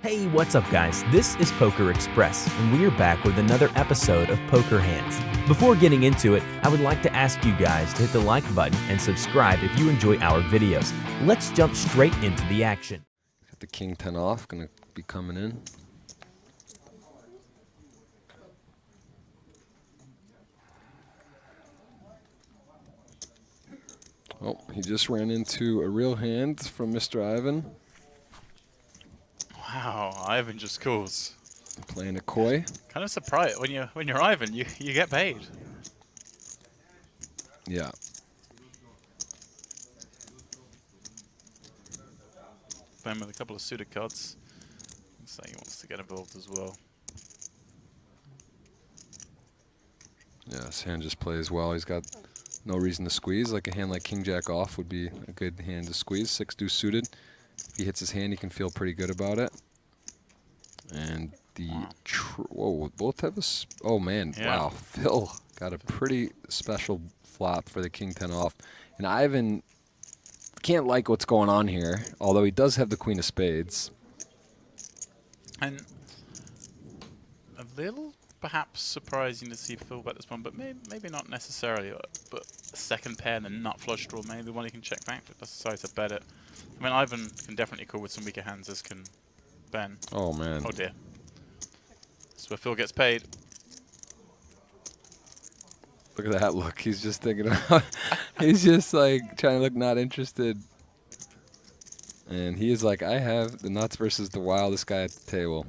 Hey, what's up guys? This is PokerXpress, and we are back with another episode of Poker Hands. Before getting into it, I would like to ask you guys to hit the like button and subscribe if you enjoy our videos. Let's jump straight into the action. Got the king 10 off, gonna be coming in. Oh, he just ran into a real hand from Mr. Ivan. Wow, Ivan just calls. Playing a koi. Kind of surprised when you're Ivan, you get paid. Yeah. Playing with a couple of suited cards. Looks like he wants to get involved as well. Yeah, this hand just plays well. He's got no reason to squeeze. Like a hand like King Jack off would be a good hand to squeeze. 6-2 suited. If he hits his hand, he can feel pretty good about it. And the whoa, both have a oh man, yeah. Wow, Phil got a pretty special flop for the king 10 off, and Ivan can't like what's going on here. Although he does have the queen of spades, and a little perhaps surprising to see Phil bet this one, but maybe not necessarily. But a second pair and a nut flush draw, maybe one he can check back, but decide to bet it. I mean, Ivan can definitely call with some weaker hands, as can Ben. Oh man. Oh dear. That's where Phil gets paid. Look at that look. He's just thinking about. He's just like trying to look not interested. And he is like, I have the nuts versus the wildest guy at the table.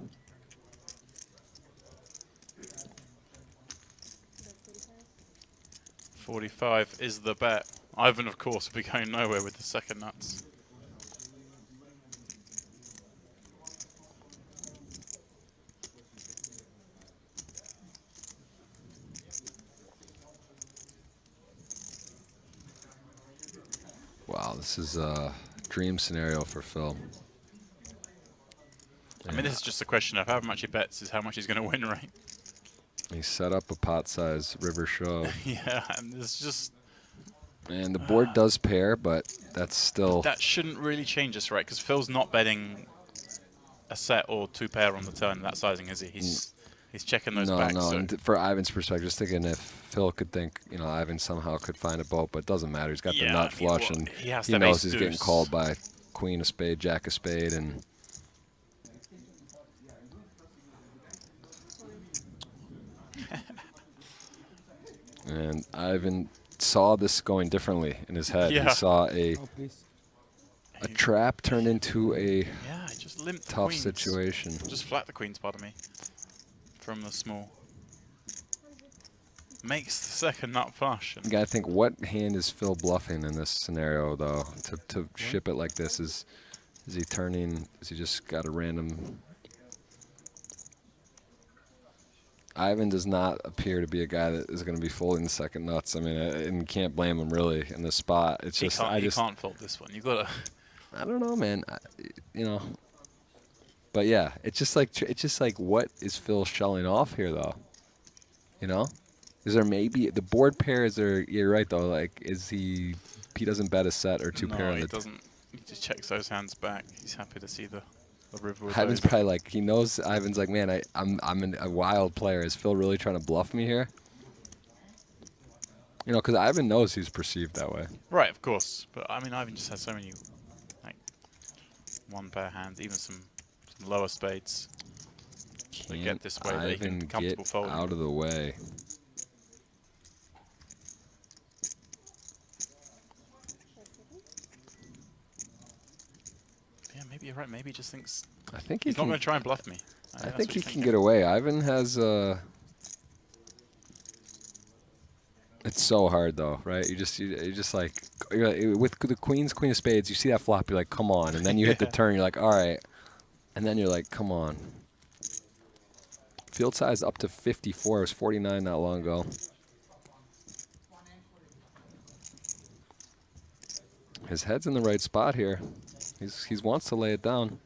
$45 is the bet. Ivan, of course, will be going nowhere with the second nuts. Wow, this is a dream scenario for Phil. I mean, this is just a question of how much he bets is how much he's going to win, right? He set up a pot-size river shove. Yeah, and there's just... And the board does pair, but that's still... That shouldn't really change this, right? Because Phil's not betting a set or two pair on the turn that sizing, is he? He's checking those back. No, so. and for Ivan's perspective, just thinking if Phil could think, you know, Ivan somehow could find a boat, but it doesn't matter. He's got the nut flush, and he knows he's getting called by queen of spade, jack of spade, and... And Ivan saw this going differently in his head. Yeah. He saw a trap turn into a just limped tough queens. situation. Just flat the queens, pardon me, from the small. Makes the second nut flush. You gotta think, what hand is Phil bluffing in this scenario, though? To ship it like this, is he turning? Is he just got a random? Ivan does not appear to be a guy that is going to be folding the second nuts. I mean, and you can't blame him really in this spot. It's just he can't fold this one. You gotta. I don't know, man. You know. But yeah, it's just like what is Phil shelling off here, though? You know, is there maybe the board pair? Is there? You're right though. Like, is he? He doesn't bet a set or two pair. No, he doesn't. He just checks those hands back. He's happy to see the river. Ivan's probably like, he knows. Ivan's like, man, I'm a wild player. Is Phil really trying to bluff me here? You know, because Ivan knows he's perceived that way. Right, of course. But I mean, Ivan just has so many like one pair hands, even some lower spades. They get this way. They can be comfortable folding. Out of the way. Yeah, maybe you're right. Maybe he just thinks I think he's not going to try and bluff me. I think he can get away. Ivan has it's so hard though, right? You're just like with the queen of spades. You see that flop, you're like, come on, and then you hit the turn, you're like, all right, and then you're like, come on. Field size up to 54. It was 49 not long ago. His head's in the right spot here. He wants to lay it down.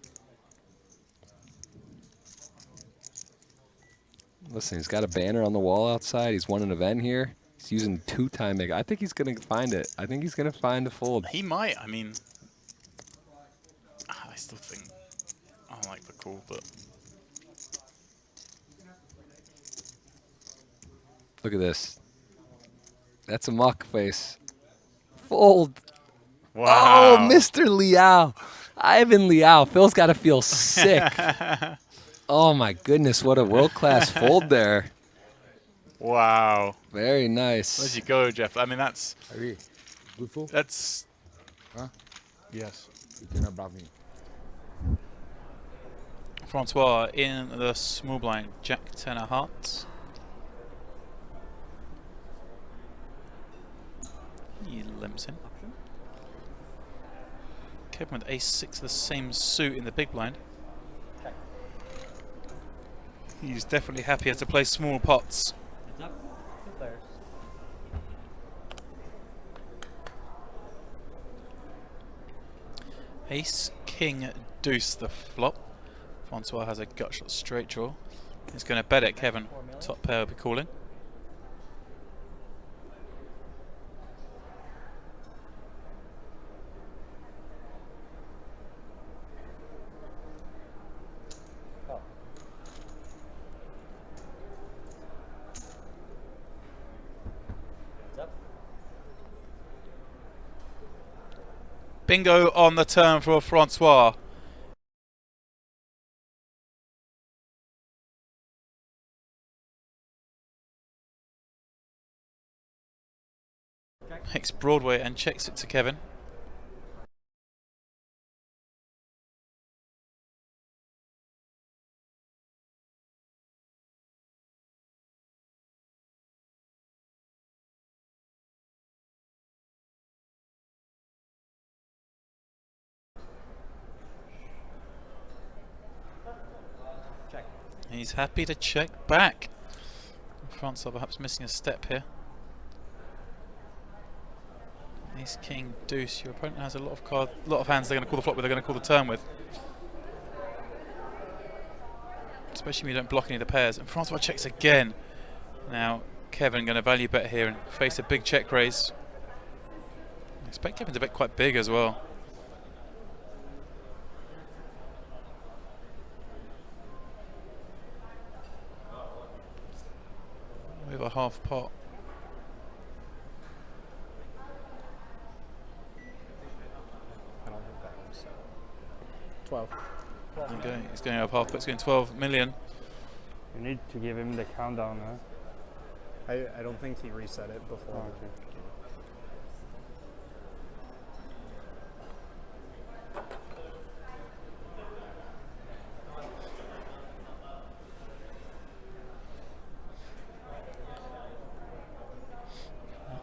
Listen, he's got a banner on the wall outside. He's won an event here. He's using two-time make. I think he's going to find it. I think he's going to find the fold. He might. I mean, I still think I like the call. call, but Look at this. That's a muck face. Fold. Oh, wow. Mr. Liao. Ivan Liao. Phil's got to feel sick. Oh, my goodness. What a world-class fold there. Wow. Very Where'd nice. you go, Jeff? I mean, that's Agree. Good fool? that's Huh? Yes. You cannot block me. Francois in the small blind. Jack 10 of hearts. He limps in. Kevin with ace 6, the same suit in the big blind. He's definitely happier to play small pots. Ace, king, deuce the flop. Francois has a gut shot straight draw. He's going to bet it, Kevin. Top pair will be calling. Bingo on the turn for Francois. Makes Broadway and checks it to Kevin. He's happy to check back. Francois perhaps missing a step here. Ace, king, deuce. Your opponent has a lot of hands they're going to call the flop with, they're going to call the turn with. Especially when you don't block any of the pairs. And Francois checks again. Now, Kevin going to value bet here and face a big check raise. I expect Kevin's a bet quite big as well. With a half pot. I don't think that was 12. Okay, he's going up half pot, it's going 12 million. You need to give him the countdown, huh? I don't think he reset it before. Oh, okay.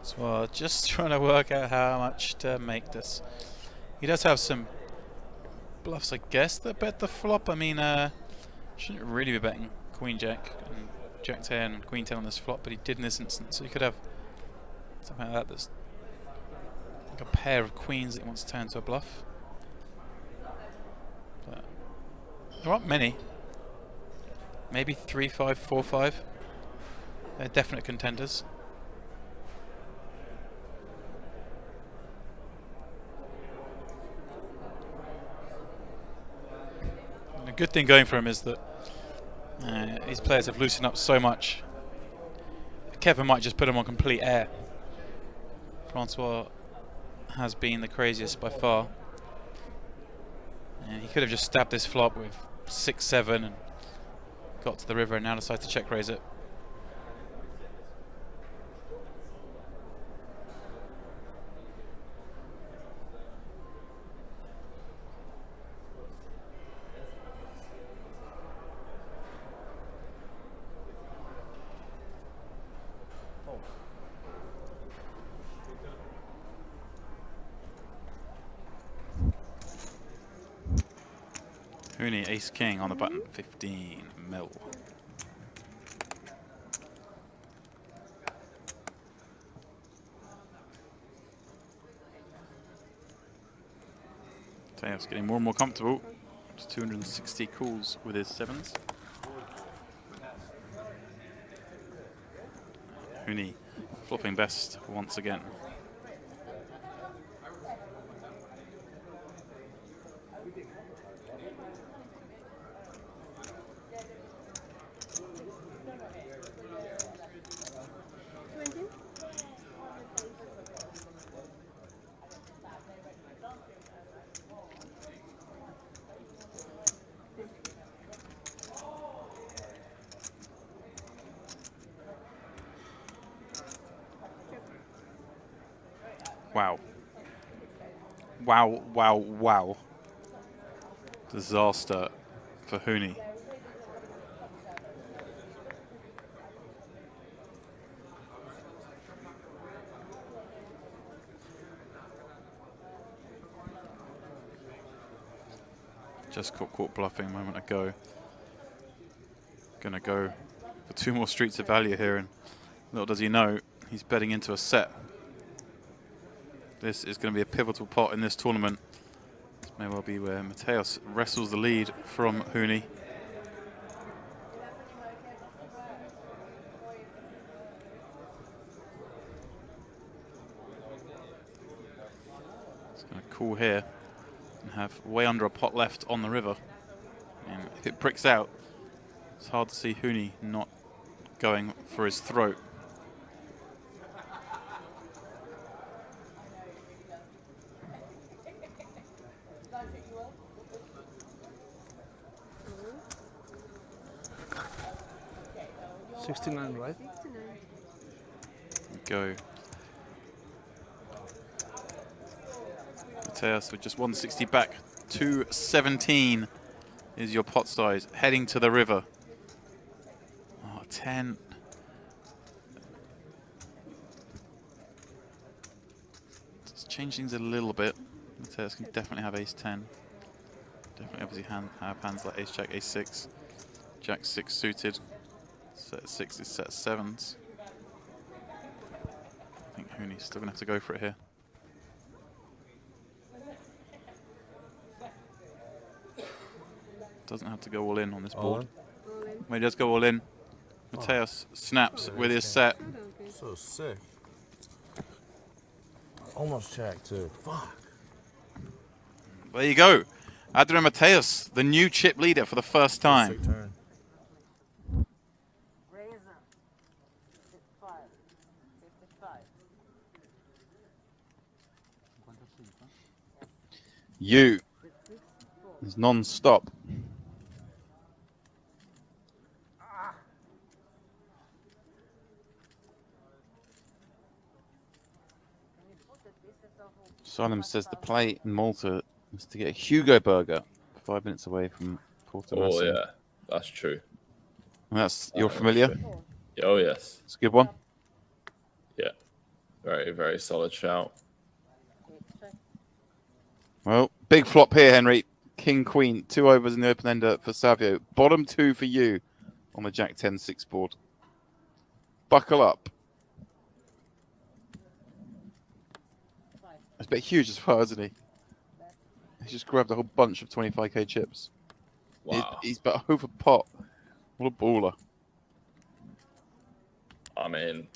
So just trying to work out how much to make this. He does have some bluffs, I guess, that bet the flop. I mean, shouldn't really be betting Queen Jack and Jack 10 and Queen 10 on this flop, but he did in this instance. So he could have something like that that's like a pair of queens that he wants to turn into a bluff. But there aren't many. Maybe 3, 5, 4, 5. They're definite contenders. The good thing going for him is that his players have loosened up so much. Kevin might just put him on complete air. Francois has been the craziest by far. And he could have just stabbed this flop with 6, 7 and got to the river and now decides to check raise it. Hoone, ace king on the button, 15 mil. Teos getting more and more comfortable. Just 260 calls with his 7s. Hoone flopping best once again. Wow. Wow, wow, wow. Disaster for Hoone. Just caught bluffing a moment ago. Gonna go for 2 more streets of value here, and little does he know, he's betting into a set. This is going to be a pivotal pot in this tournament. This may well be where Matos wrestles the lead from Hoone. He's going to call here and have way under a pot left on the river. And if it pricks out, it's hard to see Hoone not going for his throat. $69, right? Go. Matos with just 160 back. 217 is your pot size. Heading to the river. Oh, 10. Let's change things a little bit. Matos can definitely have ace 10. Definitely obviously have hands like ace jack, ace 6. Jack 6 suited. Set 6 is set 7s. I think Hoone's still going to have to go for it here. Doesn't have to go all in on this board. Well, he does go all in. Matos snaps with his set. So sick. Almost checked too. Fuck. There you go. Adrian Matos, the new chip leader for the first time. Sick turn. You is non-stop. Simon says the play in Malta is to get a Hugo burger 5 minutes away from Porto. Oh yeah, that's true. That's you're familiar. Oh yes, It's a good one. yeah, very very solid shout. Well, big flop here, Henry. King Queen, 2 overs in the open ender for Savio. Bottom 2 for you on the Jack 10-6 board. Buckle up. It's a bit huge as well, isn't he? He's just grabbed a whole bunch of 25k chips. Wow. He's bet over pot. What a baller. I mean,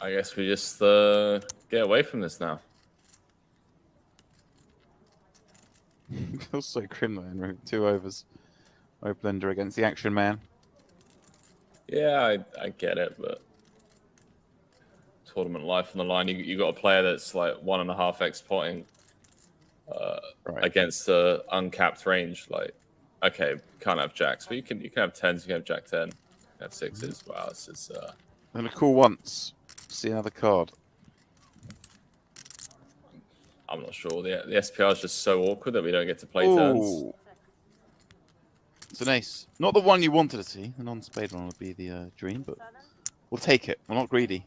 I guess we just get away from this now. Feels so grim though, Henry. 2 overs. Open ender against the action man. Yeah, I get it, but tournament life on the line. You got a player that's like 1.5x potting Right. against the uncapped range. Like, okay, can't have jacks, but you can have 10s. You can have jack 10. You can have 6s. Wow, this is. I'm gonna call once. See another card. I'm not sure. The SPR is just so awkward that we don't get to play turns. Ooh. It's an ace. Not the one you wanted to see. The non-spade one would be the dream, but we'll take it. We're not greedy.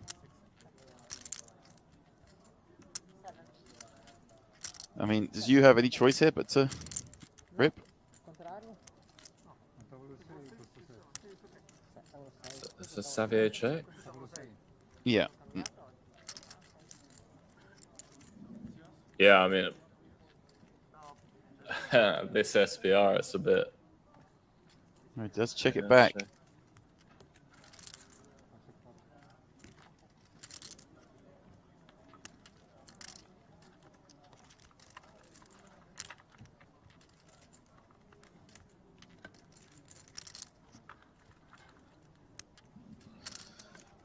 I mean, does you have any choice here but to rip? It's a Savio check. Yeah. Yeah, I mean, this SPR, it's a bit. Right, let's check it back.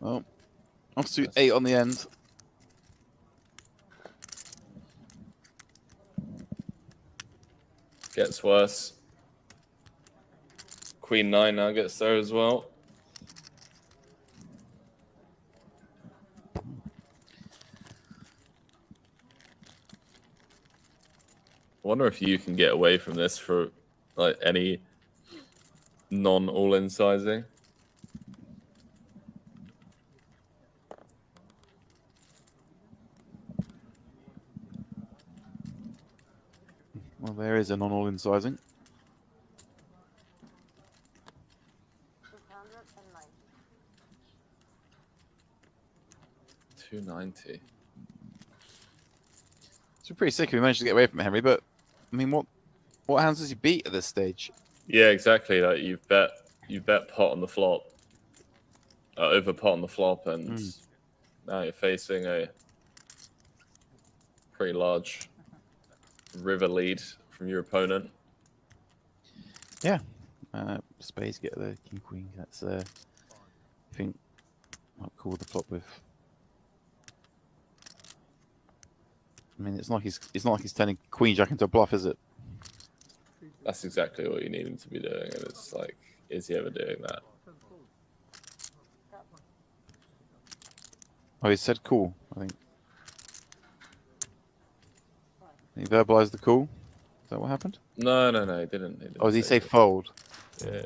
Well, offsuit 8 on the end. Gets worse. Queen 9 now gets there as well. wonder if you can get away from this for like any non-all-in sizing. Well, there is a non-all-in sizing. 290. It's pretty sick if we managed to get away from it, Henry. But I mean, what hands does he beat at this stage? Yeah, exactly. Like you bet pot on the flop, over pot on the flop, and now you're facing a pretty large river lead from your opponent. Yeah, spades get the king queen. That's I think I'll call the flop with. I mean, it's not like he's turning queen jack into a bluff, is it? That's exactly what you need him to be doing, and it's like, is he ever doing that? Oh, he said cool, I think. He verbalized the call. Is that what happened? No, he didn't. Oh, did he say fold? Yeah.